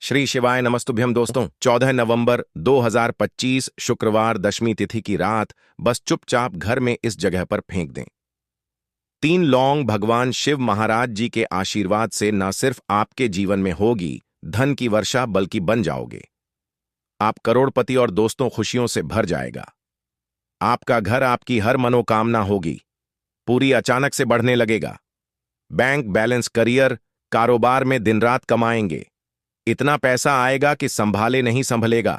श्री शिवाय नमस्तुभ्यम दोस्तों। 14 नवंबर 2025 शुक्रवार दशमी तिथि की रात बस चुपचाप घर में इस जगह पर फेंक दें। 3 लौंग भगवान शिव महाराज जी के आशीर्वाद से न सिर्फ आपके जीवन में होगी धन की वर्षा बल्कि बन जाओगे आप करोड़पति और दोस्तों खुशियों से भर जाएगा। आपका घर आपकी हर मनोकामना होगी पूरी अचानक से बढ़ने लगेगा। बैंक बैलेंस, करियर, कारोबार में दिन रात कमाएंगे। इतना पैसा आएगा कि संभाले नहीं संभलेगा,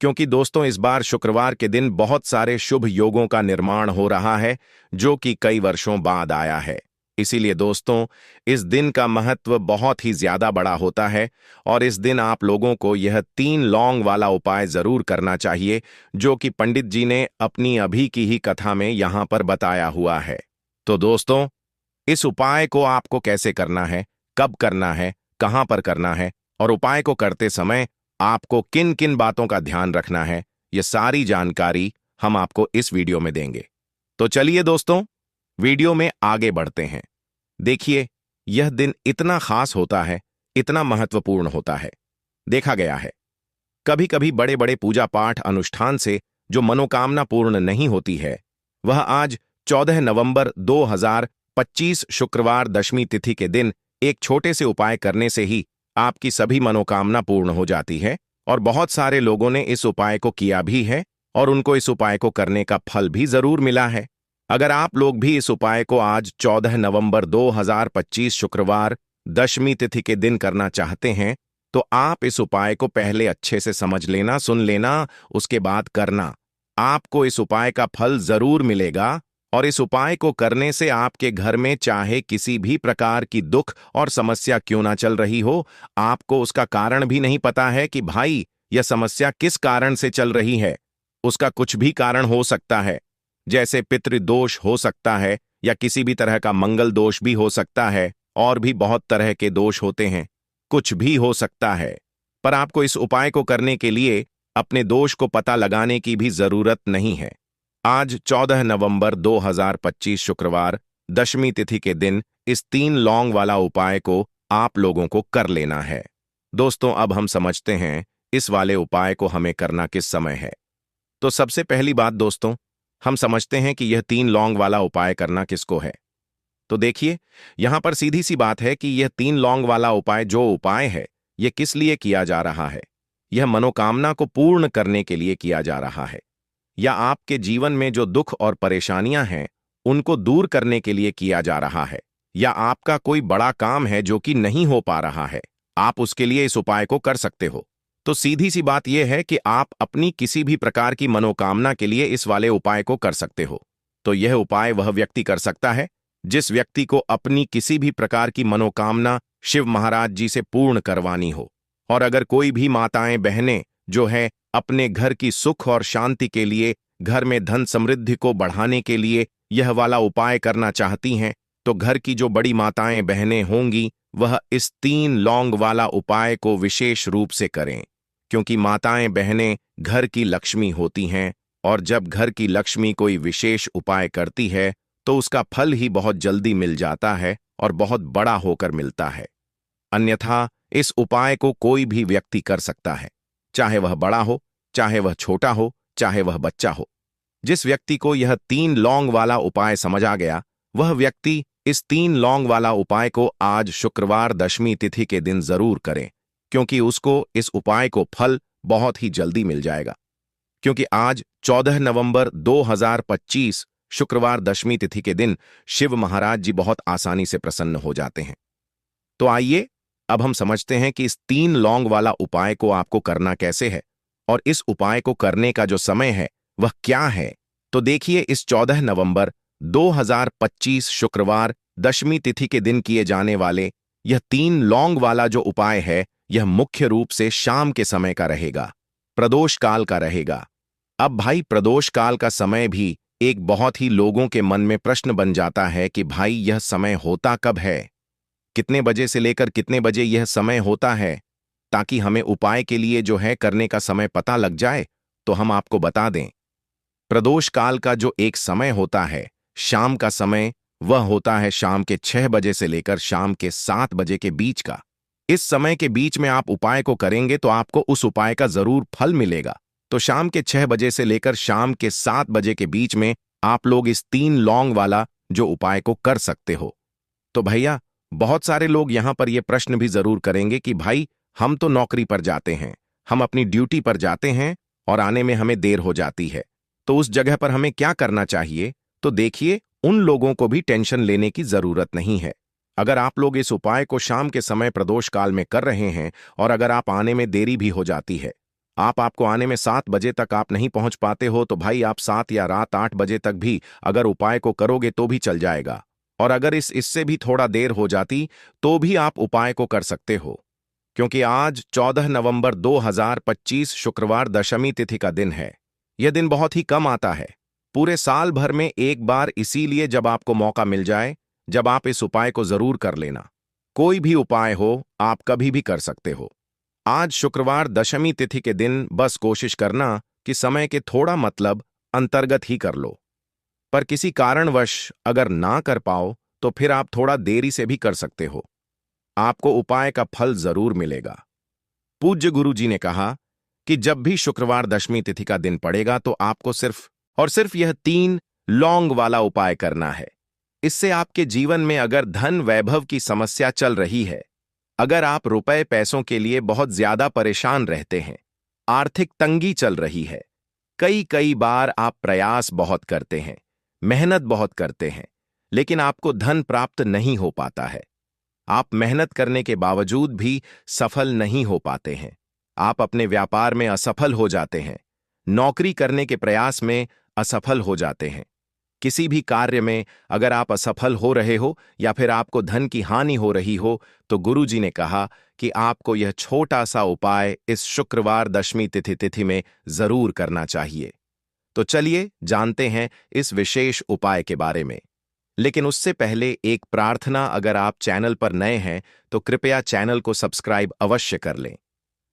क्योंकि दोस्तों इस बार शुक्रवार के दिन बहुत सारे शुभ योगों का निर्माण हो रहा है जो कि कई वर्षों बाद आया है। इसीलिए दोस्तों इस दिन का महत्व बहुत ही ज्यादा बड़ा होता है और इस दिन आप लोगों को यह 3 लौंग वाला उपाय जरूर करना चाहिए जो कि पंडित जी ने अपनी अभी की ही कथा में यहां पर बताया हुआ है। तो दोस्तों इस उपाय को आपको कैसे करना है, कब करना है, कहां पर करना है और उपाय को करते समय आपको किन किन बातों का ध्यान रखना है, यह सारी जानकारी हम आपको इस वीडियो में देंगे। तो चलिए दोस्तों वीडियो में आगे बढ़ते हैं। देखिए यह दिन इतना खास होता है, इतना महत्वपूर्ण होता है। देखा गया है कभी कभी बड़े बड़े पूजा पाठ अनुष्ठान से जो मनोकामना पूर्ण नहीं होती है वह आज 14 नवंबर 2025 शुक्रवार दशमी तिथि के दिन एक छोटे से उपाय करने से ही आपकी सभी मनोकामना पूर्ण हो जाती है। और बहुत सारे लोगों ने इस उपाय को किया भी है और उनको इस उपाय को करने का फल भी जरूर मिला है। अगर आप लोग भी इस उपाय को आज 14 नवंबर 2025 शुक्रवार दशमी तिथि के दिन करना चाहते हैं तो आप इस उपाय को पहले अच्छे से समझ लेना, सुन लेना, उसके बाद करना। आपको इस उपाय का फल जरूर मिलेगा और इस उपाय को करने से आपके घर में चाहे किसी भी प्रकार की दुख और समस्या क्यों ना चल रही हो, आपको उसका कारण भी नहीं पता है कि भाई यह समस्या किस कारण से चल रही है। उसका कुछ भी कारण हो सकता है, जैसे पितृदोष हो सकता है या किसी भी तरह का मंगल दोष भी हो सकता है, और भी बहुत तरह के दोष होते हैं, कुछ भी हो सकता है। पर आपको इस उपाय को करने के लिए अपने दोष को पता लगाने की भी जरूरत नहीं है। आज 14 नवंबर 2025 शुक्रवार दशमी तिथि के दिन इस 3 लौंग वाला उपाय को आप लोगों को कर लेना है। दोस्तों अब हम समझते हैं इस वाले उपाय को हमें करना किस समय है। तो सबसे पहली बात दोस्तों हम समझते हैं कि यह 3 लौंग वाला उपाय करना किसको है। तो देखिए यहां पर सीधी सी बात है कि यह 3 लौंग वाला उपाय जो उपाय है यह किस लिए किया जा रहा है। यह मनोकामना को पूर्ण करने के लिए किया जा रहा है, या आपके जीवन में जो दुख और परेशानियां हैं उनको दूर करने के लिए किया जा रहा है, या आपका कोई बड़ा काम है जो कि नहीं हो पा रहा है, आप उसके लिए इस उपाय को कर सकते हो। तो सीधी सी बात यह है कि आप अपनी किसी भी प्रकार की मनोकामना के लिए इस वाले उपाय को कर सकते हो। तो यह उपाय वह व्यक्ति कर सकता है जिस व्यक्ति को अपनी किसी भी प्रकार की मनोकामना शिव महाराज जी से पूर्ण करवानी हो। और अगर कोई भी माताएं बहनें जो है अपने घर की सुख और शांति के लिए, घर में धन समृद्धि को बढ़ाने के लिए यह वाला उपाय करना चाहती हैं, तो घर की जो बड़ी माताएं बहनें होंगी वह इस 3 लौंग वाला उपाय को विशेष रूप से करें, क्योंकि माताएं बहनें घर की लक्ष्मी होती हैं और जब घर की लक्ष्मी कोई विशेष उपाय करती है तो उसका फल ही बहुत जल्दी मिल जाता है और बहुत बड़ा होकर मिलता है। अन्यथा इस उपाय को कोई भी व्यक्ति कर सकता है, चाहे वह बड़ा हो, चाहे वह छोटा हो, चाहे वह बच्चा हो। जिस व्यक्ति को यह 3 लौंग वाला उपाय समझ आ गया वह व्यक्ति इस 3 लौंग वाला उपाय को आज शुक्रवार दशमी तिथि के दिन जरूर करे, क्योंकि उसको इस उपाय को फल बहुत ही जल्दी मिल जाएगा। क्योंकि आज 14 नवंबर 2025 शुक्रवार दशमी तिथि के दिन शिव महाराज जी बहुत आसानी से प्रसन्न हो जाते हैं। तो आइए अब हम समझते हैं कि इस 3 लौंग वाला उपाय को आपको करना कैसे है और इस उपाय को करने का जो समय है वह क्या है। तो देखिए इस 14 नवंबर 2025 शुक्रवार दशमी तिथि के दिन किए जाने वाले यह 3 लौंग वाला जो उपाय है यह मुख्य रूप से शाम के समय का रहेगा, प्रदोष काल का रहेगा। अब भाई प्रदोष काल का समय भी एक बहुत ही लोगों के मन में प्रश्न बन जाता है कि भाई यह समय होता कब है, कितने बजे से लेकर कितने बजे यह समय होता है, ताकि हमें उपाय के लिए जो है करने का समय पता लग जाए। तो हम आपको बता दें प्रदोष काल का जो एक समय होता है शाम का समय, वह होता है शाम के 6 बजे से लेकर शाम के 7 बजे के बीच का। इस समय के बीच में आप उपाय को करेंगे तो आपको उस उपाय का जरूर फल मिलेगा। तो शाम के 6 बजे से लेकर शाम के 7 बजे के बीच में आप लोग इस 3 लौंग वाला जो उपाय को कर सकते हो। तो भैया, बहुत सारे लोग यहां पर यह प्रश्न भी जरूर करेंगे कि भाई, हम तो नौकरी पर जाते हैं, हम अपनी ड्यूटी पर जाते हैं और आने में हमें देर हो जाती है, तो उस जगह पर हमें क्या करना चाहिए? तो देखिए, उन लोगों को भी टेंशन लेने की जरूरत नहीं है। अगर आप लोग इस उपाय को शाम के समय प्रदोष काल में कर रहे हैं और अगर आप आने में देरी भी हो जाती है, आपको आने में 7 बजे तक आप नहीं पहुंच पाते हो, तो भाई आप 7 या रात 8 बजे तक भी अगर उपाय को करोगे तो भी चल जाएगा। और अगर इससे भी थोड़ा देर हो जाती तो भी आप उपाय को कर सकते हो, क्योंकि आज 14 नवंबर 2025 शुक्रवार दशमी तिथि का दिन है। यह दिन बहुत ही कम आता है, पूरे साल भर में एक बार, इसीलिए जब आपको मौका मिल जाए, जब आप इस उपाय को जरूर कर लेना। कोई भी उपाय हो, आप कभी भी कर सकते हो। आज शुक्रवार दशमी तिथि के दिन बस कोशिश करना कि समय के थोड़ा मतलब अंतर्गत ही कर लो। पर किसी कारणवश अगर ना कर पाओ तो फिर आप थोड़ा देरी से भी कर सकते हो। आपको उपाय का फल जरूर मिलेगा। पूज्य गुरु जी ने कहा कि जब भी शुक्रवार दशमी तिथि का दिन पड़ेगा तो आपको सिर्फ और सिर्फ यह 3 लौंग वाला उपाय करना है। इससे आपके जीवन में अगर धन वैभव की समस्या चल रही है, अगर आप रुपए पैसों के लिए बहुत ज्यादा परेशान रहते हैं, आर्थिक तंगी चल रही है, कई कई बार आप प्रयास बहुत करते हैं, मेहनत बहुत करते हैं, लेकिन आपको धन प्राप्त नहीं हो पाता है, आप मेहनत करने के बावजूद भी सफल नहीं हो पाते हैं, आप अपने व्यापार में असफल हो जाते हैं, नौकरी करने के प्रयास में असफल हो जाते हैं, किसी भी कार्य में अगर आप असफल हो रहे हो या फिर आपको धन की हानि हो रही हो, तो गुरुजी ने कहा कि आपको यह छोटा सा उपाय इस शुक्रवार दशमी तिथि में जरूर करना चाहिए। तो चलिए जानते हैं इस विशेष उपाय के बारे में। लेकिन उससे पहले एक प्रार्थना, अगर आप चैनल पर नए हैं तो कृपया चैनल को सब्सक्राइब अवश्य कर लें।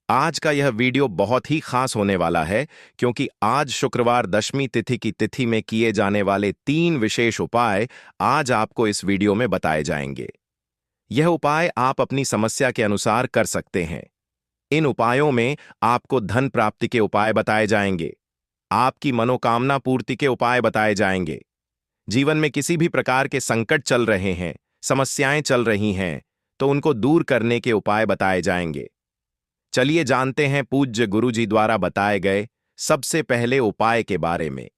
आज का यह वीडियो बहुत ही खास होने वाला है, क्योंकि आज शुक्रवार दशमी तिथि की तिथि में किए जाने वाले 3 विशेष उपाय आज आपको इस वीडियो में बताए जाएंगे। यह उपाय आप अपनी समस्या के अनुसार कर सकते हैं। इन उपायों में आपको धन प्राप्ति के उपाय बताए जाएंगे, आपकी मनोकामना पूर्ति के उपाय बताए जाएंगे, जीवन में किसी भी प्रकार के संकट चल रहे हैं, समस्याएं चल रही हैं, तो उनको दूर करने के उपाय बताए जाएंगे। चलिए जानते हैं पूज्य गुरुजी द्वारा बताए गए सबसे पहले उपाय के बारे में।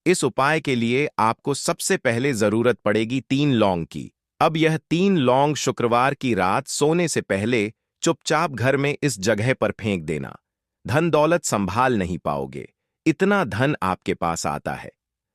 इस उपाय के लिए आपको सबसे पहले जरूरत पड़ेगी 3 लौंग की। अब यह 3 लौंग शुक्रवार की रात सोने से पहले चुपचाप घर में इस जगह पर फेंक देना। धन दौलत संभाल नहीं पाओगे, इतना धन आपके पास आता है।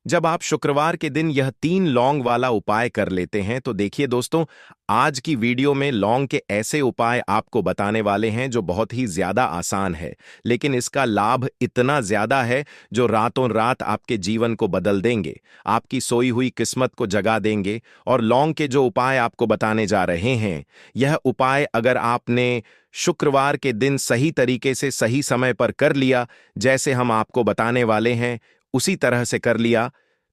जब आप शुक्रवार के दिन यह 3 लौंग वाला उपाय कर लेते हैं, तो देखिए दोस्तों, आज की वीडियो में लौंग के ऐसे उपाय आपको बताने वाले हैं जो बहुत ही ज्यादा आसान है, लेकिन इसका लाभ इतना ज्यादा है जो रातों रात आपके जीवन को बदल देंगे, आपकी सोई हुई किस्मत को जगा देंगे। और लौंग के जो उपाय आपको बताने जा रहे हैं, यह उपाय अगर आपने शुक्रवार के दिन सही तरीके से सही समय पर कर लिया, जैसे हम आपको बताने वाले हैं उसी तरह से कर लिया,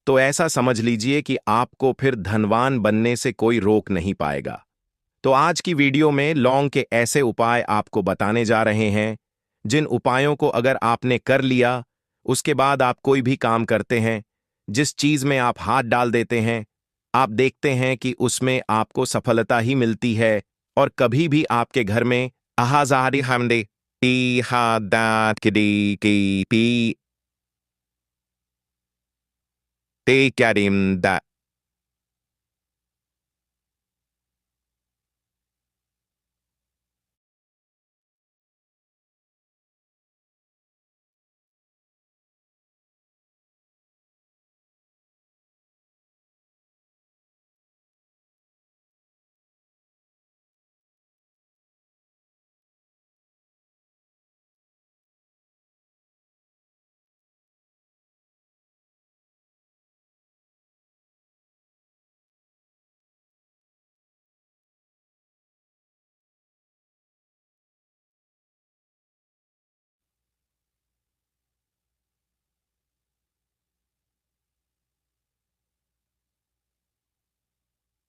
तो ऐसा समझ लीजिए कि आपको फिर धनवान बनने से कोई रोक नहीं पाएगा। तो आज की वीडियो में लौंग के ऐसे उपाय आपको बताने जा रहे हैं, जिन उपायों को अगर आपने कर लिया, उसके बाद आप कोई भी काम करते हैं, जिस चीज में आप हाथ डाल देते हैं, आप देखते हैं कि उसमें आपको सफलता ही मिलती है, और कभी भी आपके घर में आहाजारी हमदे टी हा दात की P Take at him that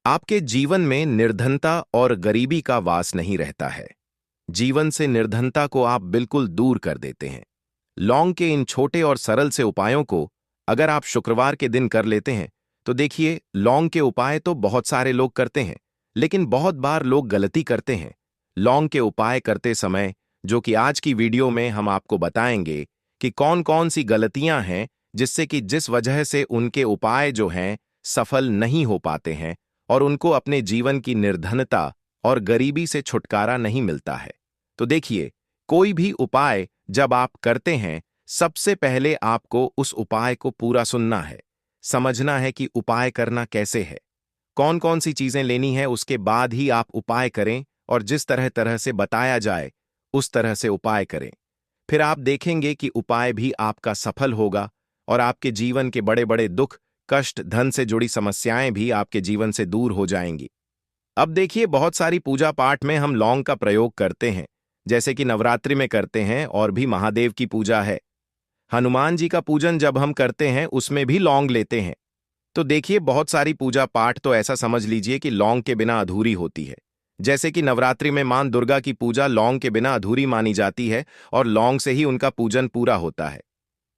आपके जीवन में निर्धनता और गरीबी का वास नहीं रहता है। जीवन से निर्धनता को आप बिल्कुल दूर कर देते हैं। लौंग के इन छोटे और सरल से उपायों को अगर आप शुक्रवार के दिन कर लेते हैं तो देखिए, लौंग के उपाय तो बहुत सारे लोग करते हैं, लेकिन बहुत बार लोग गलती करते हैं। लौंग के उपाय करते समय, जो कि आज की वीडियो में हम आपको बताएंगे कि कौन कौन सी गलतियां हैं जिससे कि जिस वजह से उनके उपाय जो हैं सफल नहीं हो पाते हैं और उनको अपने जीवन की निर्धनता और गरीबी से छुटकारा नहीं मिलता है। तो देखिए, कोई भी उपाय जब आप करते हैं, सबसे पहले आपको उस उपाय को पूरा सुनना है, समझना है कि उपाय करना कैसे है, कौन कौन सी चीजें लेनी है, उसके बाद ही आप उपाय करें और जिस तरह तरह से बताया जाए उस तरह से उपाय करें। फिर आप देखेंगे कि उपाय भी आपका सफल होगा और आपके जीवन के बड़े बड़े दुख, कष्ट, धन से जुड़ी समस्याएं भी आपके जीवन से दूर हो जाएंगी। अब देखिए, बहुत सारी पूजा पाठ में हम लौंग का प्रयोग करते हैं, जैसे कि नवरात्रि में करते हैं और भी महादेव की पूजा है। हनुमान जी का पूजन जब हम करते हैं उसमें भी लौंग लेते हैं। तो देखिए, बहुत सारी पूजा पाठ तो ऐसा समझ लीजिए कि लौंग के बिना अधूरी होती है। जैसे कि नवरात्रि में मां दुर्गा की पूजा लौंग के बिना अधूरी मानी जाती है और लौंग से ही उनका पूजन पूरा होता है।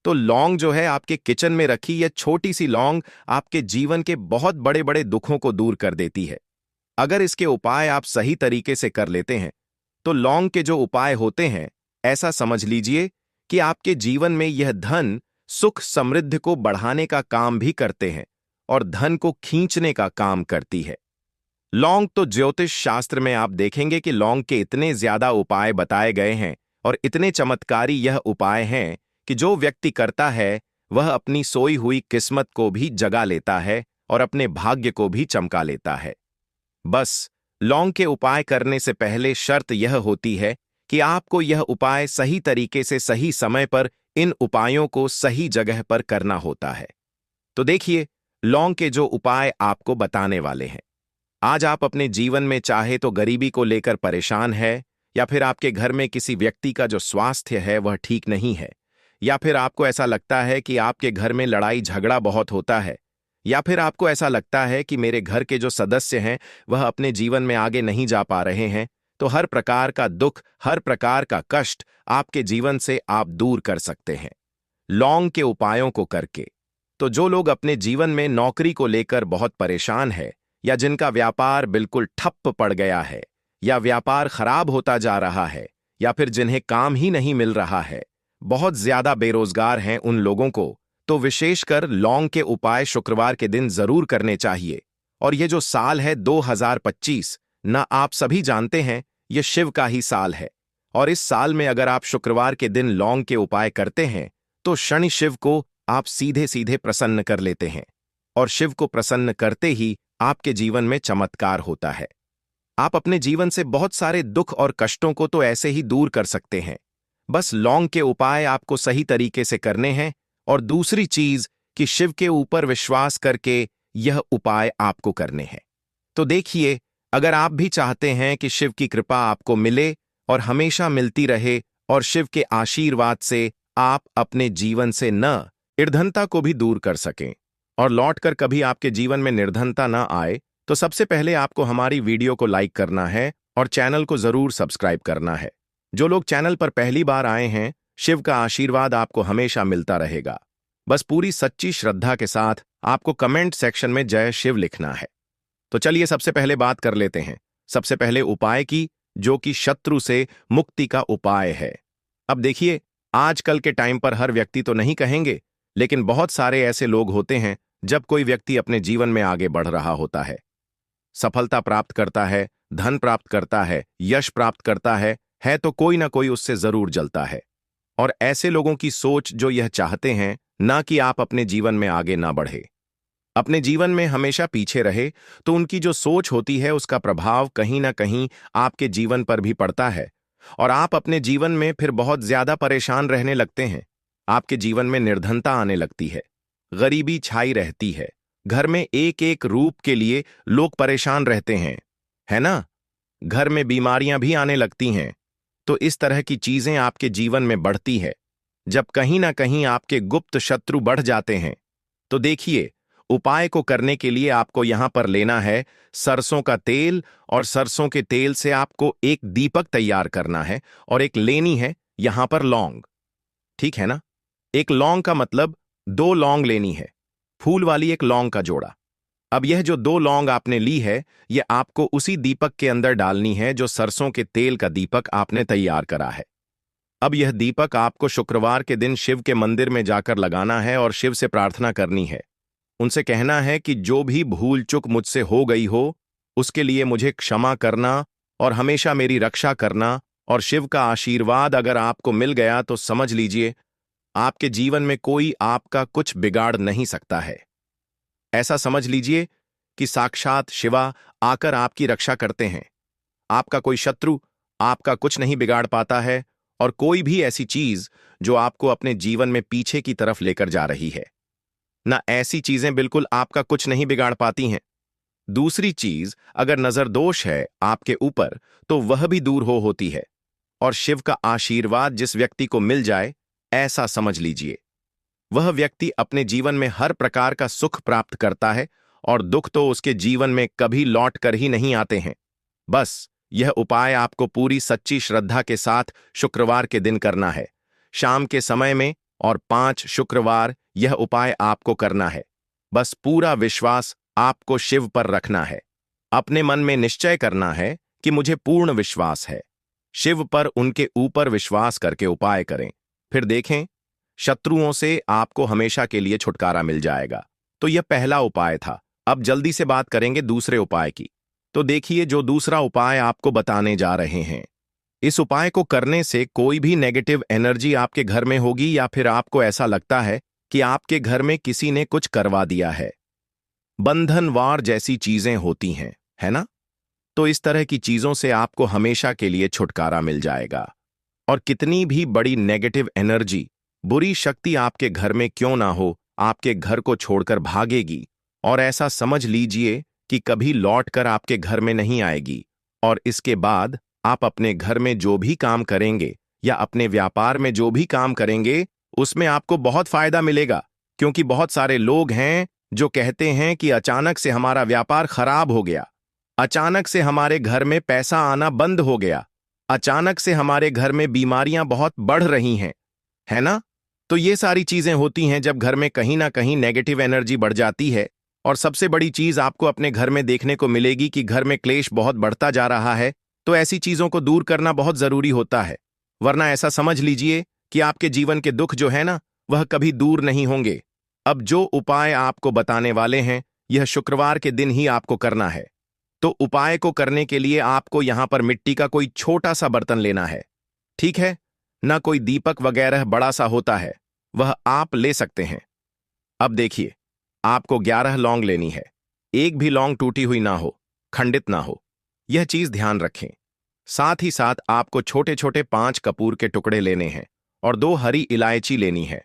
तो लौंग जो है, आपके किचन में रखी यह छोटी सी लौंग आपके जीवन के बहुत बड़े बड़े दुखों को दूर कर देती है। अगर इसके उपाय आप सही तरीके से कर लेते हैं तो लौंग के जो उपाय होते हैं, ऐसा समझ लीजिए कि आपके जीवन में यह धन, सुख, समृद्धि को बढ़ाने का काम भी करते हैं और धन को खींचने का काम करती है। लौंग तो ज्योतिष शास्त्र में आप देखेंगे कि लौंग के इतने ज्यादा उपाय बताए गए हैं और इतने चमत्कारी यह उपाय हैं कि जो व्यक्ति करता है वह अपनी सोई हुई किस्मत को भी जगा लेता है और अपने भाग्य को भी चमका लेता है। बस लौंग के उपाय करने से पहले शर्त यह होती है कि आपको यह उपाय सही तरीके से सही समय पर इन उपायों को सही जगह पर करना होता है। तो देखिए, लौंग के जो उपाय आपको बताने वाले हैं। आज आप अपने जीवन में चाहे तो गरीबी को लेकर परेशान है, या फिर आपके घर में किसी व्यक्ति का जो स्वास्थ्य है वह ठीक नहीं है, या फिर आपको ऐसा लगता है कि आपके घर में लड़ाई झगड़ा बहुत होता है, या फिर आपको ऐसा लगता है कि मेरे घर के जो सदस्य हैं वह अपने जीवन में आगे नहीं जा पा रहे हैं। तो हर प्रकार का दुख, हर प्रकार का कष्ट आपके जीवन से आप दूर कर सकते हैं लौंग के उपायों को करके। तो जो लोग अपने जीवन में नौकरी को लेकर बहुत परेशान है, या जिनका व्यापार बिल्कुल ठप्प पड़ गया है, या व्यापार खराब होता जा रहा है, या फिर जिन्हें काम ही नहीं मिल रहा है, बहुत ज्यादा बेरोजगार हैं, उन लोगों को तो विशेषकर लौंग के उपाय शुक्रवार के दिन जरूर करने चाहिए। और ये जो साल है 2025, ना आप सभी जानते हैं ये शिव का ही साल है, और इस साल में अगर आप शुक्रवार के दिन लौंग के उपाय करते हैं तो शनि शिव को आप सीधे सीधे प्रसन्न कर लेते हैं, और शिव को प्रसन्न करते ही आपके जीवन में चमत्कार होता है। आप अपने जीवन से बहुत सारे दुख और कष्टों को तो ऐसे ही दूर कर सकते हैं। बस लौंग के उपाय आपको सही तरीके से करने हैं, और दूसरी चीज कि शिव के ऊपर विश्वास करके यह उपाय आपको करने हैं। तो देखिए, अगर आप भी चाहते हैं कि शिव की कृपा आपको मिले और हमेशा मिलती रहे, और शिव के आशीर्वाद से आप अपने जीवन से निर्धनता को भी दूर कर सकें और लौटकर कभी आपके जीवन में निर्धनता न आए, तो सबसे पहले आपको हमारी वीडियो को लाइक करना है और चैनल को जरूर सब्सक्राइब करना है। जो लोग चैनल पर पहली बार आए हैं, शिव का आशीर्वाद आपको हमेशा मिलता रहेगा। बस पूरी सच्ची श्रद्धा के साथ आपको कमेंट सेक्शन में जय शिव लिखना है। तो चलिए सबसे पहले बात कर लेते हैं सबसे पहले उपाय की, जो कि शत्रु से मुक्ति का उपाय है। अब देखिए, आजकल के टाइम पर हर व्यक्ति तो नहीं कहेंगे, लेकिन बहुत सारे ऐसे लोग होते हैं जब कोई व्यक्ति अपने जीवन में आगे बढ़ रहा होता है, सफलता प्राप्त करता है, धन प्राप्त करता है, यश प्राप्त करता है तो कोई ना कोई उससे जरूर जलता है। और ऐसे लोगों की सोच जो यह चाहते हैं ना कि आप अपने जीवन में आगे ना बढ़े, अपने जीवन में हमेशा पीछे रहे, तो उनकी जो सोच होती है उसका प्रभाव कहीं ना कहीं आपके जीवन पर भी पड़ता है, और आप अपने जीवन में फिर बहुत ज्यादा परेशान रहने लगते हैं। आपके जीवन में निर्धनता आने लगती है, गरीबी छाई रहती है, घर में एक एक रूप के लिए लोग परेशान रहते हैं, है ना? घर में बीमारियां भी आने लगती हैं। तो इस तरह की चीजें आपके जीवन में बढ़ती है जब कहीं ना कहीं आपके गुप्त शत्रु बढ़ जाते हैं। तो देखिए, उपाय को करने के लिए आपको यहां पर लेना है सरसों का तेल, और सरसों के तेल से आपको एक दीपक तैयार करना है, और एक लेनी है यहां पर लौंग। ठीक है ना? एक लौंग का मतलब 2 लौंग लेनी है, फूल वाली एक लौंग का जोड़ा। अब यह जो 2 लौंग आपने ली है, यह आपको उसी दीपक के अंदर डालनी है जो सरसों के तेल का दीपक आपने तैयार करा है। अब यह दीपक आपको शुक्रवार के दिन शिव के मंदिर में जाकर लगाना है और शिव से प्रार्थना करनी है। उनसे कहना है कि जो भी भूल चूक मुझसे हो गई हो, उसके लिए मुझे क्षमा करना और हमेशा मेरी रक्षा करना, और शिव का आशीर्वाद अगर आपको मिल गया तो समझ लीजिए आपके जीवन में कोई आपका कुछ बिगाड़ नहीं सकता है। ऐसा समझ लीजिए कि साक्षात शिवा आकर आपकी रक्षा करते हैं। आपका कोई शत्रु आपका कुछ नहीं बिगाड़ पाता है, और कोई भी ऐसी चीज जो आपको अपने जीवन में पीछे की तरफ लेकर जा रही है, ना ऐसी चीजें बिल्कुल आपका कुछ नहीं बिगाड़ पाती हैं। दूसरी चीज, अगर नजर दोष है आपके ऊपर तो वह भी दूर होती है, और शिव का आशीर्वाद जिस व्यक्ति को मिल जाए, ऐसा समझ लीजिए वह व्यक्ति अपने जीवन में हर प्रकार का सुख प्राप्त करता है, और दुख तो उसके जीवन में कभी लौट कर ही नहीं आते हैं। बस यह उपाय आपको पूरी सच्ची श्रद्धा के साथ शुक्रवार के दिन करना है, शाम के समय में, और 5 शुक्रवार यह उपाय आपको करना है। बस पूरा विश्वास आपको शिव पर रखना है। अपने मन में निश्चय करना है कि मुझे पूर्ण विश्वास है। शिव पर उनके ऊपर विश्वास करके उपाय करें, फिर देखें शत्रुओं से आपको हमेशा के लिए छुटकारा मिल जाएगा। तो यह पहला उपाय था। अब जल्दी से बात करेंगे दूसरे उपाय की। तो देखिए जो दूसरा उपाय आपको बताने जा रहे हैं, इस उपाय को करने से कोई भी नेगेटिव एनर्जी आपके घर में होगी, या फिर आपको ऐसा लगता है कि आपके घर में किसी ने कुछ करवा दिया है, बंधनवार जैसी चीजें होती हैं, है ना? तो इस तरह की चीजों से आपको हमेशा के लिए छुटकारा मिल जाएगा। और कितनी भी बड़ी नेगेटिव एनर्जी, बुरी शक्ति आपके घर में क्यों ना हो, आपके घर को छोड़कर भागेगी, और ऐसा समझ लीजिए कि कभी लौट कर आपके घर में नहीं आएगी। और इसके बाद आप अपने घर में जो भी काम करेंगे या अपने व्यापार में जो भी काम करेंगे, उसमें आपको बहुत फायदा मिलेगा। क्योंकि बहुत सारे लोग हैं जो कहते हैं कि अचानक से हमारा व्यापार खराब हो गया, अचानक से हमारे घर में पैसा आना बंद हो गया, अचानक से हमारे घर में बीमारियां बहुत बढ़ रही हैं, है ना? तो ये सारी चीजें होती हैं जब घर में कहीं ना कहीं नेगेटिव एनर्जी बढ़ जाती है। और सबसे बड़ी चीज आपको अपने घर में देखने को मिलेगी कि घर में क्लेश बहुत बढ़ता जा रहा है। तो ऐसी चीजों को दूर करना बहुत जरूरी होता है, वरना ऐसा समझ लीजिए कि आपके जीवन के दुख जो है ना, वह कभी दूर नहीं होंगे। अब जो उपाय आपको बताने वाले हैं, यह शुक्रवार के दिन ही आपको करना है। तो उपाय को करने के लिए आपको यहां पर मिट्टी का कोई छोटा सा बर्तन लेना है। ठीक है ना? कोई दीपक वगैरह बड़ा सा होता है, वह आप ले सकते हैं। अब देखिए, आपको 11 लौंग लेनी है। एक भी लौंग टूटी हुई ना हो, खंडित ना हो, यह चीज ध्यान रखें। साथ ही साथ आपको छोटे छोटे 5 कपूर के टुकड़े लेने हैं, और 2 हरी इलायची लेनी है।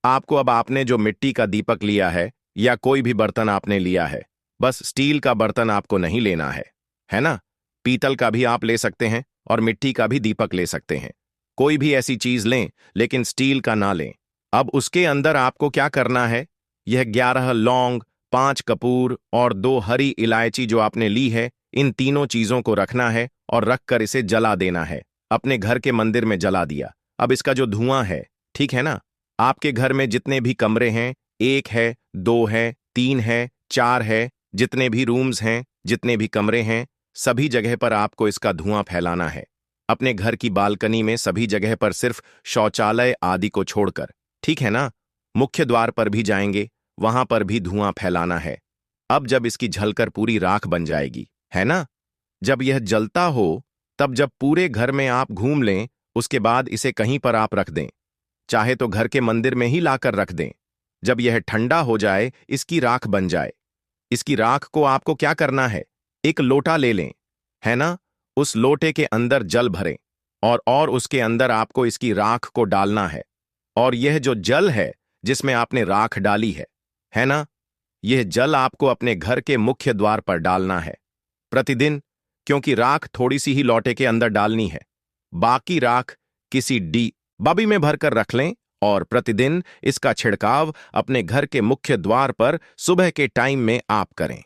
आपको अब आपने जो मिट्टी का दीपक लिया है, या कोई भी बर्तन आपने लिया है, बस स्टील का बर्तन आपको नहीं लेना है ना? पीतल का भी आप ले सकते हैं, और मिट्टी का भी दीपक ले सकते हैं। कोई भी ऐसी चीज लें, लेकिन स्टील का ना लें। अब उसके अंदर आपको क्या करना है, यह 11 लौंग, 5 कपूर और 2 हरी इलायची जो आपने ली है, इन तीनों चीजों को रखना है और रखकर इसे जला देना है। अपने घर के मंदिर में जला दिया। अब इसका जो धुआं है, ठीक है ना, आपके घर में जितने भी कमरे हैं, 1 है, 2 है, 3 है, 4 है, जितने भी रूम्स हैं, जितने भी कमरे हैं, सभी जगह पर आपको इसका धुआं फैलाना है। अपने घर की बालकनी में सभी जगह पर, सिर्फ शौचालय आदि को छोड़कर, ठीक है ना? मुख्य द्वार पर भी जाएंगे, वहां पर भी धुआं फैलाना है। अब जब इसकी झलकर पूरी राख बन जाएगी, है ना, जब यह जलता हो, तब जब पूरे घर में आप घूम लें, उसके बाद इसे कहीं पर आप रख दें। चाहे तो घर के मंदिर में ही लाकर रख दें। जब यह ठंडा हो जाए, इसकी राख बन जाए, इसकी राख को आपको क्या करना है, एक लोटा ले लें, है ना? उस लोटे के अंदर जल भरें, और उसके अंदर आपको इसकी राख को डालना है। और यह जो जल है जिसमें आपने राख डाली है ना, यह जल आपको अपने घर के मुख्य द्वार पर डालना है प्रतिदिन। क्योंकि राख थोड़ी सी ही लोटे के अंदर डालनी है, बाकी राख किसी बाबी में भरकर रख लें और प्रतिदिन इसका छिड़काव अपने घर के मुख्य द्वार पर सुबह के टाइम में आप करें।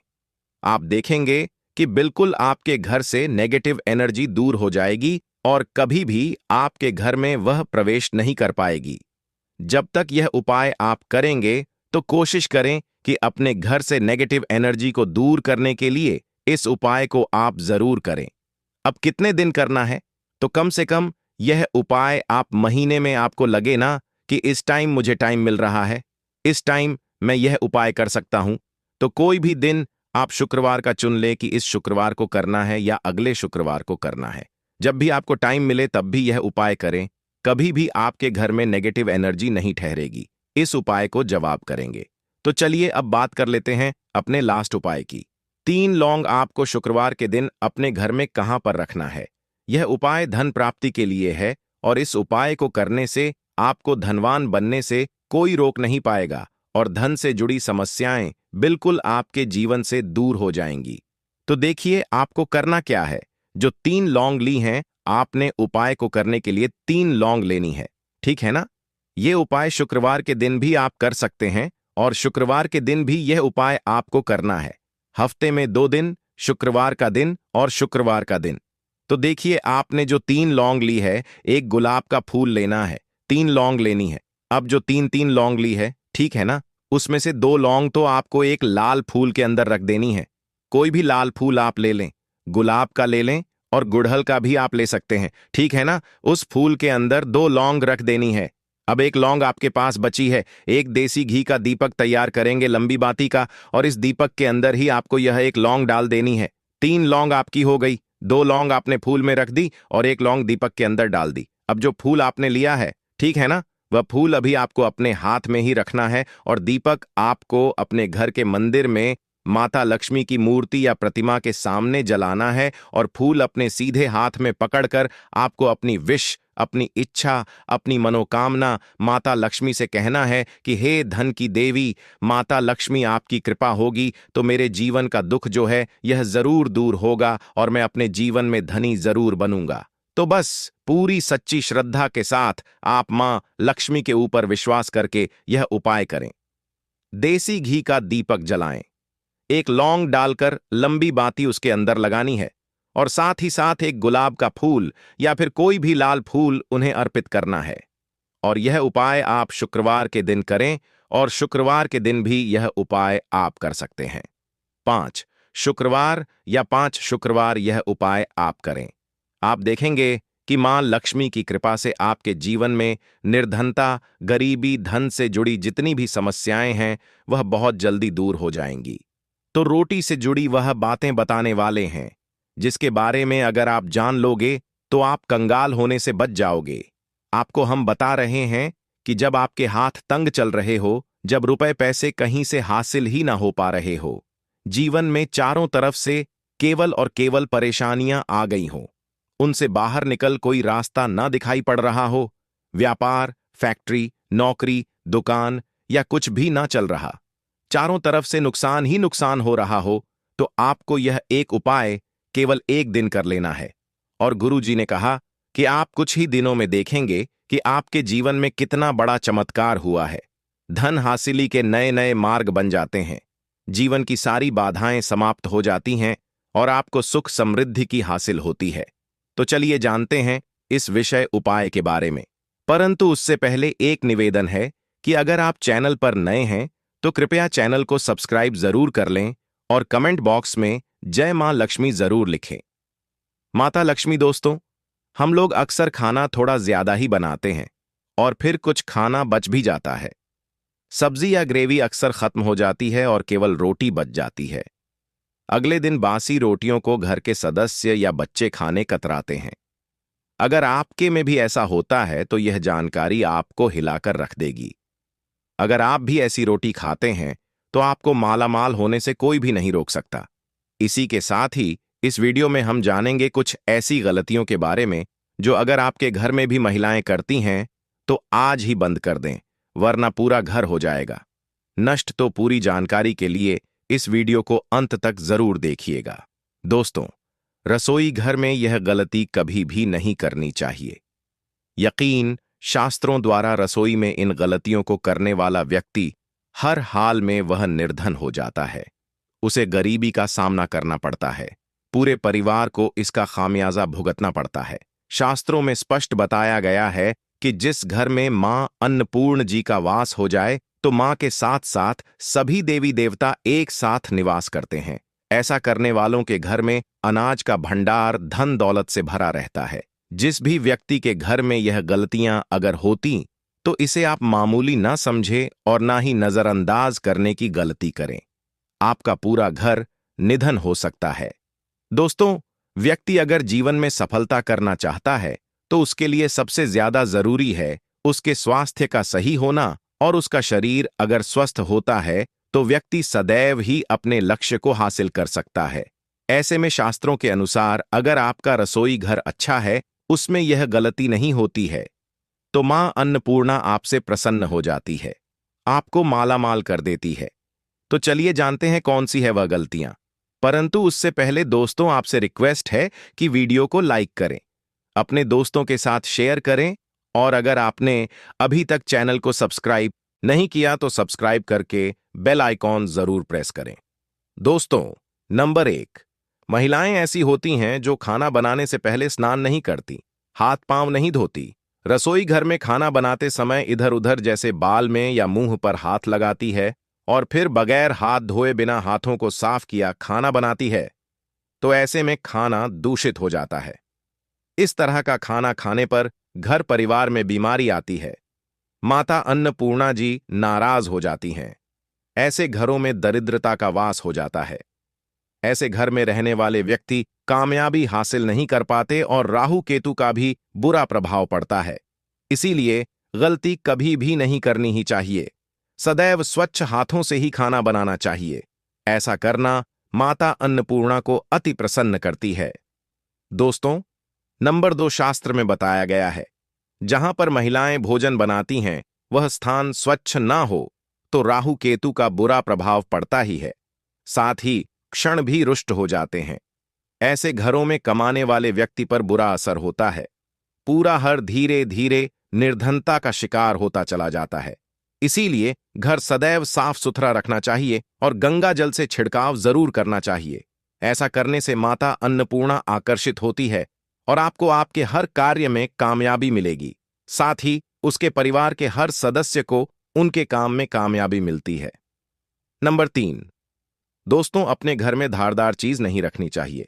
आप देखेंगे कि बिल्कुल आपके घर से नेगेटिव एनर्जी दूर हो जाएगी और कभी भी आपके घर में वह प्रवेश नहीं कर पाएगी। जब तक यह उपाय आप करेंगे तो कोशिश करें कि अपने घर से नेगेटिव एनर्जी को दूर करने के लिए इस उपाय को आप जरूर करें। अब कितने दिन करना है? तो कम से कम यह उपाय आप महीने में आपको लगे ना कि इस टाइम मुझे टाइम मिल रहा है, इस टाइम मैं यह उपाय कर सकता हूं, तो कोई भी दिन आप शुक्रवार का चुन ले कि इस शुक्रवार को करना है या अगले शुक्रवार को करना है। जब भी आपको टाइम मिले तब भी यह उपाय करें। कभी भी आपके घर में नेगेटिव एनर्जी नहीं ठहरेगी। इस उपाय को जवाब करेंगे। तो चलिए अब बात कर लेते हैं अपने लास्ट उपाय की। 3 लौंग आपको शुक्रवार के दिन अपने घर में कहां पर रखना है? यह उपाय धन प्राप्ति के लिए है और इस उपाय को करने से आपको धनवान बनने से कोई रोक नहीं पाएगा और धन से जुड़ी समस्याएं बिल्कुल आपके जीवन से दूर हो जाएंगी। तो देखिए आपको करना क्या है। जो 3 लौंग ली हैं, आपने उपाय को करने के लिए 3 लौंग लेनी है, ठीक है ना? ये उपाय शुक्रवार के दिन भी आप कर सकते हैं और शुक्रवार के दिन भी यह उपाय आपको करना है। हफ्ते में 2 दिन, शुक्रवार का दिन और शुक्रवार का दिन। तो देखिए आपने जो 3 लौंग ली है, एक गुलाब का फूल लेना है, 3 लौंग लेनी है। अब जो 3-3 लौंग ली है, ठीक है ना, उसमें से 2 लौंग तो आपको एक लाल फूल के अंदर रख देनी है। कोई भी लाल फूल आप ले लें, गुलाब का ले लें और गुड़हल का भी आप ले सकते हैं, ठीक है ना। उस फूल के अंदर 2 लौंग रख देनी है। अब एक लौंग आपके पास बची है। एक देसी घी का दीपक तैयार करेंगे लंबी बाती का और इस दीपक के अंदर ही आपको यह एक लौंग डाल देनी है। 3 लौंग आपकी हो गई। 2 लौंग आपने फूल में रख दी और एक लौंग दीपक के अंदर डाल दी। अब जो फूल आपने लिया है, ठीक है ना, वह फूल अभी आपको अपने हाथ में ही रखना है और दीपक आपको अपने घर के मंदिर में माता लक्ष्मी की मूर्ति या प्रतिमा के सामने जलाना है और फूल अपने सीधे हाथ में पकड़कर आपको अपनी विश, अपनी इच्छा, अपनी मनोकामना माता लक्ष्मी से कहना है कि हे धन की देवी, माता लक्ष्मी आपकी कृपा होगी तो मेरे जीवन का दुख जो है यह जरूर दूर होगा और मैं अपने जीवन में धनी जरूर बनूंगा। तो बस पूरी सच्ची श्रद्धा के साथ आप मां लक्ष्मी के ऊपर विश्वास करके यह उपाय करें। देसी घी का दीपक जलाएं, एक लौंग डालकर लंबी बाती उसके अंदर लगानी है और साथ ही साथ एक गुलाब का फूल या फिर कोई भी लाल फूल उन्हें अर्पित करना है। और यह उपाय आप शुक्रवार के दिन करें और शुक्रवार के दिन भी यह उपाय आप कर सकते हैं। 5 शुक्रवार या 5 शुक्रवार यह उपाय आप करें। आप देखेंगे कि मां लक्ष्मी की कृपा से आपके जीवन में निर्धनता, गरीबी, धन से जुड़ी जितनी भी समस्याएं हैं वह बहुत जल्दी दूर हो जाएंगी। तो रोटी से जुड़ी वह बातें बताने वाले हैं जिसके बारे में अगर आप जान लोगे तो आप कंगाल होने से बच जाओगे। आपको हम बता रहे हैं कि जब आपके हाथ तंग चल रहे हो, जब रुपए पैसे कहीं से हासिल ही ना हो पा रहे हो, जीवन में चारों तरफ से केवल और केवल परेशानियां आ गई हो, उनसे बाहर निकल कोई रास्ता ना दिखाई पड़ रहा हो, व्यापार, फैक्ट्री, नौकरी, दुकान या कुछ भी ना चल रहा, चारों तरफ से नुकसान ही नुकसान हो रहा हो, तो आपको यह एक उपाय केवल 1 दिन कर लेना है। और गुरुजी ने कहा कि आप कुछ ही दिनों में देखेंगे कि आपके जीवन में कितना बड़ा चमत्कार हुआ है। धन हासिली के नए नए मार्ग बन जाते हैं, जीवन की सारी बाधाएं समाप्त हो जाती हैं और आपको सुख समृद्धि की हासिल होती है। तो चलिए जानते हैं इस विषय उपाय के बारे में। परंतु उससे पहले एक निवेदन है कि अगर आप चैनल पर नए हैं तो कृपया चैनल को सब्सक्राइब जरूर कर लें और कमेंट बॉक्स में जय मां लक्ष्मी जरूर लिखें। माता लक्ष्मी दोस्तों, हम लोग अक्सर खाना थोड़ा ज्यादा ही बनाते हैं और फिर कुछ खाना बच भी जाता है। सब्जी या ग्रेवी अक्सर खत्म हो जाती है और केवल रोटी बच जाती है। अगले दिन बासी रोटियों को घर के सदस्य या बच्चे खाने कतराते हैं। अगर आपके में भी ऐसा होता है तो यह जानकारी आपको हिलाकर रख देगी। अगर आप भी ऐसी रोटी खाते हैं तो आपको मालामाल होने से कोई भी नहीं रोक सकता। इसी के साथ ही इस वीडियो में हम जानेंगे कुछ ऐसी गलतियों के बारे में जो अगर आपके घर में भी महिलाएं करती हैं तो आज ही बंद कर दें, वरना पूरा घर हो जाएगा नष्ट। तो पूरी जानकारी के लिए इस वीडियो को अंत तक जरूर देखिएगा। दोस्तों, रसोई घर में यह गलती कभी भी नहीं करनी चाहिए। यकीन, शास्त्रों द्वारा रसोई में इन गलतियों को करने वाला व्यक्ति हर हाल में वह निर्धन हो जाता है। उसे गरीबी का सामना करना पड़ता है। पूरे परिवार को इसका खामियाजा भुगतना पड़ता है। शास्त्रों में स्पष्ट बताया गया है कि जिस घर में मां अन्नपूर्ण जी का वास हो जाए तो मां के साथ साथ सभी देवी देवता एक साथ निवास करते हैं। ऐसा करने वालों के घर में अनाज का भंडार धन दौलत से भरा रहता है। जिस भी व्यक्ति के घर में यह गलतियां अगर होती तो इसे आप मामूली ना समझे और ना ही नजरअंदाज करने की गलती करें। आपका पूरा घर निधन हो सकता है। दोस्तों, व्यक्ति अगर जीवन में सफलता करना चाहता है तो उसके लिए सबसे ज्यादा जरूरी है उसके स्वास्थ्य का सही होना, और उसका शरीर अगर स्वस्थ होता है तो व्यक्ति सदैव ही अपने लक्ष्य को हासिल कर सकता है। ऐसे में शास्त्रों के अनुसार अगर आपका रसोई घर अच्छा है, उसमें यह गलती नहीं होती है, तो मां अन्नपूर्णा आपसे प्रसन्न हो जाती है, आपको मालामाल कर देती है। तो चलिए जानते हैं कौन सी है वह गलतियां। परंतु उससे पहले दोस्तों, आपसे रिक्वेस्ट है कि वीडियो को लाइक करें, अपने दोस्तों के साथ शेयर करें, और अगर आपने अभी तक चैनल को सब्सक्राइब नहीं किया तो सब्सक्राइब करके बेल आइकॉन जरूर प्रेस करें। दोस्तों, नंबर 1, महिलाएं ऐसी होती हैं जो खाना बनाने से पहले स्नान नहीं करती, हाथ पांव नहीं धोती, रसोई घर में खाना बनाते समय इधर उधर जैसे बाल में या मुंह पर हाथ लगाती है, और फिर बगैर हाथ धोए बिना हाथों को साफ किया खाना बनाती है। तो ऐसे में खाना दूषित हो जाता है। इस तरह का खाना खाने पर घर परिवार में बीमारी आती है। माता अन्नपूर्णा जी नाराज हो जाती हैं। ऐसे घरों में दरिद्रता का वास हो जाता है। ऐसे घर में रहने वाले व्यक्ति कामयाबी हासिल नहीं कर पाते और राहु केतु का भी बुरा प्रभाव पड़ता है। इसीलिए गलती कभी भी नहीं करनी ही चाहिए। सदैव स्वच्छ हाथों से ही खाना बनाना चाहिए। ऐसा करना माता अन्नपूर्णा को अति प्रसन्न करती है। दोस्तों, नंबर 2, शास्त्र में बताया गया है, जहां पर महिलाएं भोजन बनाती हैं वह स्थान स्वच्छ ना हो तो राहु केतु का बुरा प्रभाव पड़ता ही है, साथ ही क्षण भी रुष्ट हो जाते हैं। ऐसे घरों में कमाने वाले व्यक्ति पर बुरा असर होता है। पूरा हर धीरे धीरे निर्धनता का शिकार होता चला जाता है। इसीलिए घर सदैव साफ सुथरा रखना चाहिए और गंगा जल से छिड़काव जरूर करना चाहिए। ऐसा करने से माता अन्नपूर्णा आकर्षित होती है और आपको आपके हर कार्य में कामयाबी मिलेगी। साथ ही उसके परिवार के हर सदस्य को उनके काम में कामयाबी मिलती है। नंबर 3, दोस्तों, अपने घर में धारदार चीज नहीं रखनी चाहिए।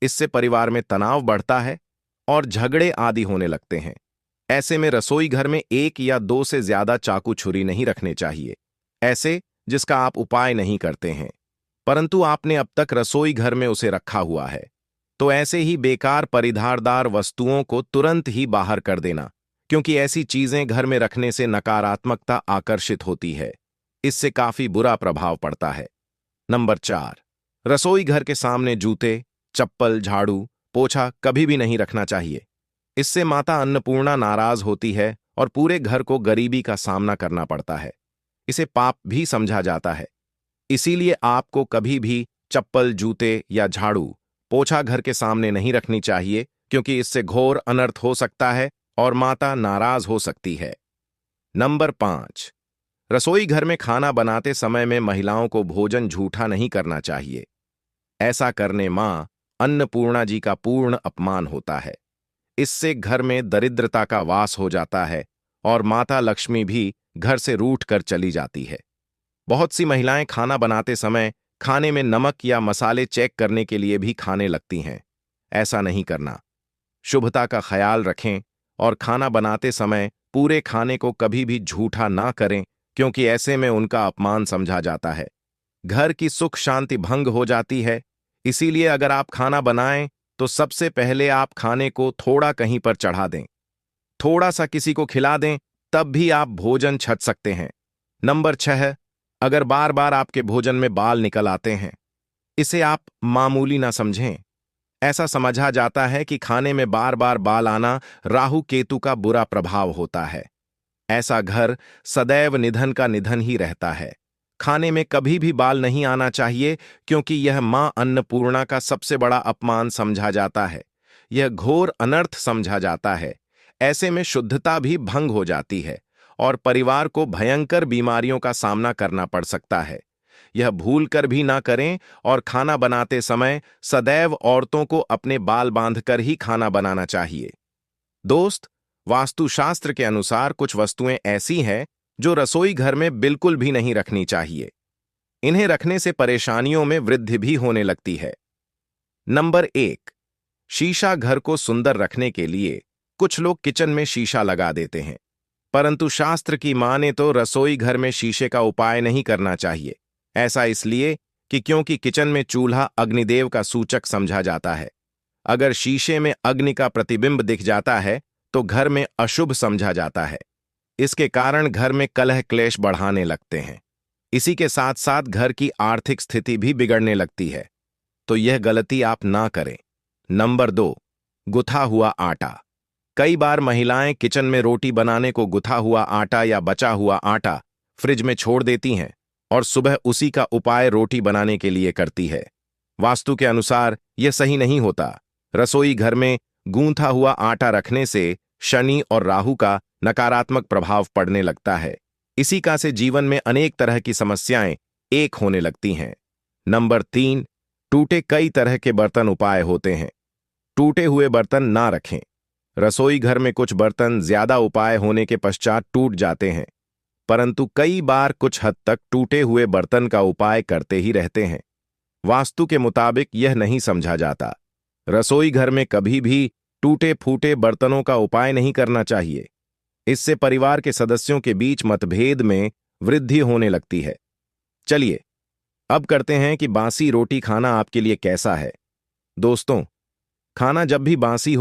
इससे परिवार में तनाव बढ़ता है और झगड़े आदि होने लगते हैं। ऐसे में रसोई घर में 1 या 2 से ज्यादा चाकू छुरी नहीं रखने चाहिए, ऐसे जिसका आप उपाय नहीं करते हैं, परंतु आपने अब तक रसोई घर में उसे रखा हुआ है। तो ऐसे ही बेकार परिधारदार वस्तुओं को तुरंत ही बाहर कर देना, क्योंकि ऐसी चीजें घर में रखने से नकारात्मकता आकर्षित होती है। इससे काफी बुरा प्रभाव पड़ता है। नंबर 4, रसोई घर के सामने जूते, चप्पल, झाड़ू, पोछा कभी भी नहीं रखना चाहिए। इससे माता अन्नपूर्णा नाराज होती है और पूरे घर को गरीबी का सामना करना पड़ता है। इसे पाप भी समझा जाता है। इसीलिए आपको कभी भी चप्पल, जूते या झाड़ू, पोछा घर के सामने नहीं रखनी चाहिए, क्योंकि इससे घोर अनर्थ हो सकता है और माता नाराज हो सकती है। नंबर 5, रसोई घर में खाना बनाते समय में महिलाओं को भोजन झूठा नहीं करना चाहिए। ऐसा करने मां अन्नपूर्णा जी का पूर्ण अपमान होता है। इससे घर में दरिद्रता का वास हो जाता है और माता लक्ष्मी भी घर से रूठ कर चली जाती है। बहुत सी महिलाएं खाना बनाते समय खाने में नमक या मसाले चेक करने के लिए भी खाने लगती हैं। ऐसा नहीं करना। शुभता का ख्याल रखें और खाना बनाते समय पूरे खाने को कभी भी झूठा ना करें, क्योंकि ऐसे में उनका अपमान समझा जाता है। घर की सुख शांति भंग हो जाती है। इसीलिए अगर आप खाना बनाएं तो सबसे पहले आप खाने को थोड़ा कहीं पर चढ़ा दें, थोड़ा सा किसी को खिला दें, तब भी आप भोजन छक सकते हैं। नंबर 6, अगर बार बार आपके भोजन में बाल निकल आते हैं, इसे आप मामूली ना समझें। ऐसा समझा जाता है कि खाने में बार बार बाल आना राहु केतु का बुरा प्रभाव होता है। ऐसा घर सदैव निधन का निधन ही रहता है। खाने में कभी भी बाल नहीं आना चाहिए, क्योंकि यह मां अन्नपूर्णा का सबसे बड़ा अपमान समझा जाता है। यह घोर अनर्थ समझा जाता है। ऐसे में शुद्धता भी भंग हो जाती है और परिवार को भयंकर बीमारियों का सामना करना पड़ सकता है। यह भूल कर भी ना करें और खाना बनाते समय सदैव औरतों को अपने बाल बांधकर ही खाना बनाना चाहिए। दोस्त, वास्तुशास्त्र के अनुसार कुछ वस्तुएं ऐसी हैं जो रसोई घर में बिल्कुल भी नहीं रखनी चाहिए। इन्हें रखने से परेशानियों में वृद्धि भी होने लगती है। नंबर 1, शीशा। घर को सुंदर रखने के लिए कुछ लोग किचन में शीशा लगा देते हैं, परंतु शास्त्र की माने तो रसोई घर में शीशे का उपाय नहीं करना चाहिए। ऐसा इसलिए कि क्योंकि किचन में चूल्हा अग्निदेव का सूचक समझा जाता है। अगर शीशे में अग्नि का प्रतिबिंब दिख जाता है तो घर में अशुभ समझा जाता है। इसके कारण घर में कलह क्लेश बढ़ाने लगते हैं। इसी के साथ साथ घर की आर्थिक स्थिति भी बिगड़ने लगती है, तो यह गलती आप ना करें। नंबर 2, गुथा हुआ आटा। कई बार महिलाएं किचन में रोटी बनाने को गुथा हुआ आटा या बचा हुआ आटा फ्रिज में छोड़ देती हैं और सुबह उसी का उपाय रोटी बनाने के लिए करती है। वास्तु के अनुसार यह सही नहीं होता। रसोई घर में गूंथा हुआ आटा रखने से शनि और राहु का नकारात्मक प्रभाव पड़ने लगता है। इसी का से जीवन में अनेक तरह की समस्याएं एक होने लगती हैं। नंबर 3, टूटे। कई तरह के बर्तन उपाय होते हैं। टूटे हुए बर्तन ना रखें। रसोई घर में कुछ बर्तन ज्यादा उपाय होने के पश्चात टूट जाते हैं, परंतु कई बार कुछ हद तक टूटे हुए बर्तन का उपाय करते ही रहते हैं। वास्तु के मुताबिक यह नहीं समझा जाता। रसोई घर में कभी भी टूटे फूटे बर्तनों का उपाय नहीं करना चाहिए। इससे परिवार के सदस्यों के बीच मतभेद में वृद्धि होने लगती है। चलिए अब करते हैं कि बासी रोटी खाना आपके लिए कैसा है। दोस्तों, खाना जब भी बासी हो